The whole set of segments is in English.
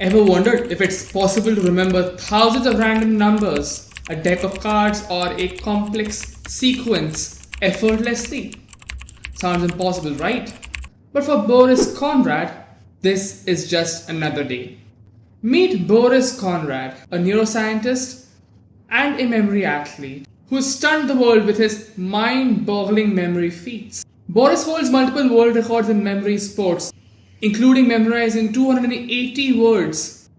Ever wondered if it's possible to remember thousands of random numbers, a deck of cards, or a complex sequence effortlessly? Sounds impossible, right? But for Boris Conrad, this is just another day. Meet Boris Conrad, a neuroscientist and a memory athlete who stunned the world with his mind-boggling memory feats. Boris holds multiple world records in memory sports, including memorizing 280 words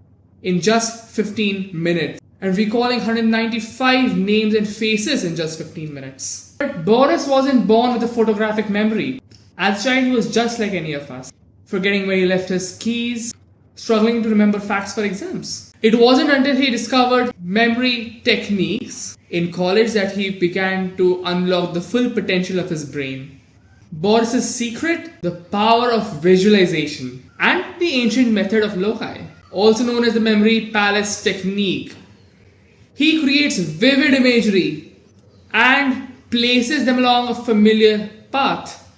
in just 15 minutes and recalling 195 names and faces in just 15 minutes. But Boris wasn't born with a photographic memory. As a child, he was just like any of us, forgetting where he left his keys, struggling to remember facts for exams. It wasn't until he discovered memory techniques in college that he began to unlock the full potential of his brain. Boris's secret, the power of visualization, and the ancient method of loci, also known as the memory palace technique. He creates vivid imagery and places them along a familiar path,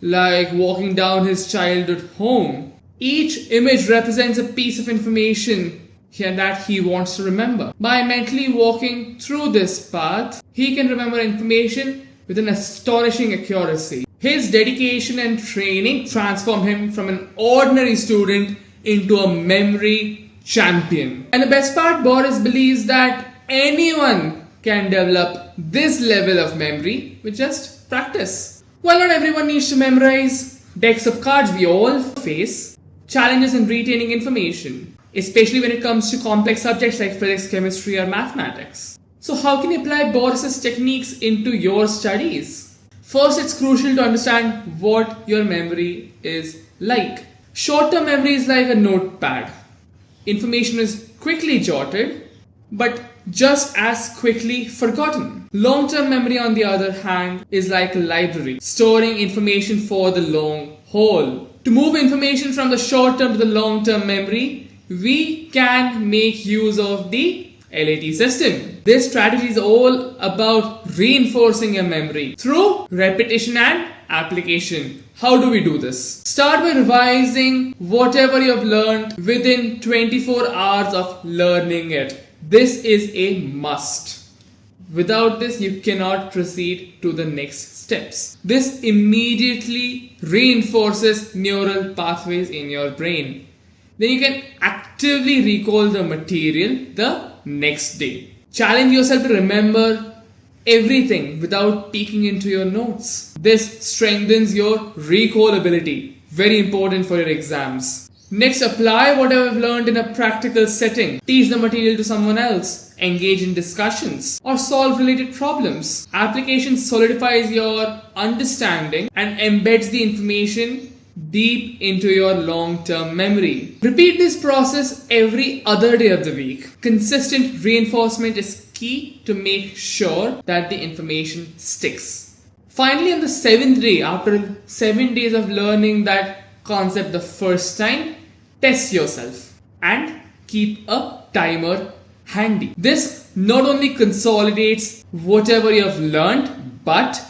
like walking down his childhood home. Each image represents a piece of information that he wants to remember. By mentally walking through this path, he can remember information with an astonishing accuracy. His dedication and training transform him from an ordinary student into a memory champion. And the best part, Boris believes that anyone can develop this level of memory with just practice. While not everyone needs to memorize decks of cards, we all face challenges in retaining information, especially when it comes to complex subjects like physics, chemistry, or mathematics. So how can you apply Boris's techniques into your studies? First, it's crucial to understand what your memory is like. Short-term memory is like a notepad. Information is quickly jotted, but just as quickly forgotten. Long-term memory, on the other hand, is like a library, storing information for the long haul. To move information from the short-term to the long-term memory, we can make use of the LAT system. This strategy is all about reinforcing your memory through repetition and application. How do we do this? Start by revising whatever you have learned within 24 hours of learning it. This is a must. Without this, you cannot proceed to the next steps. This immediately reinforces neural pathways in your brain. Then you can actively recall the material the next day. Challenge yourself to remember everything without peeking into your notes. This strengthens your recall ability. Very important for your exams. Next, apply whatever you've learned in a practical setting. Teach the material to someone else. Engage in discussions or solve related problems. Application solidifies your understanding and embeds the information deep into your long-term memory. Repeat this process every other day of the week. Consistent reinforcement is key to make sure that the information sticks. Finally, on the 7th day, after 7 days of learning that concept the first time, test yourself and keep a timer handy. This not only consolidates whatever you have learned, but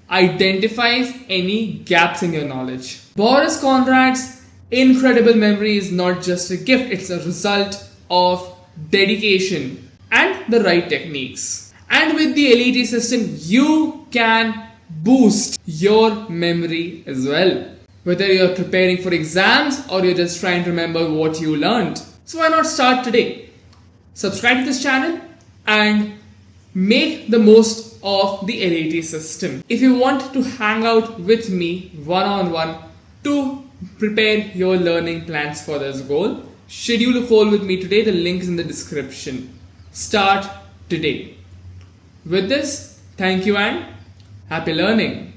identifies any gaps in your knowledge. Boris Conrad's incredible memory is not just a gift, it's a result of dedication and the right techniques. And with the LET system, you can boost your memory as well. Whether you're preparing for exams or you're just trying to remember what you learned. So why not start today? Subscribe to this channel and make the most of the LAT system. If you want to hang out with me one-on-one to prepare your learning plans for this goal, schedule a call with me today. The link is in the description. Start today. With this, thank you and happy learning.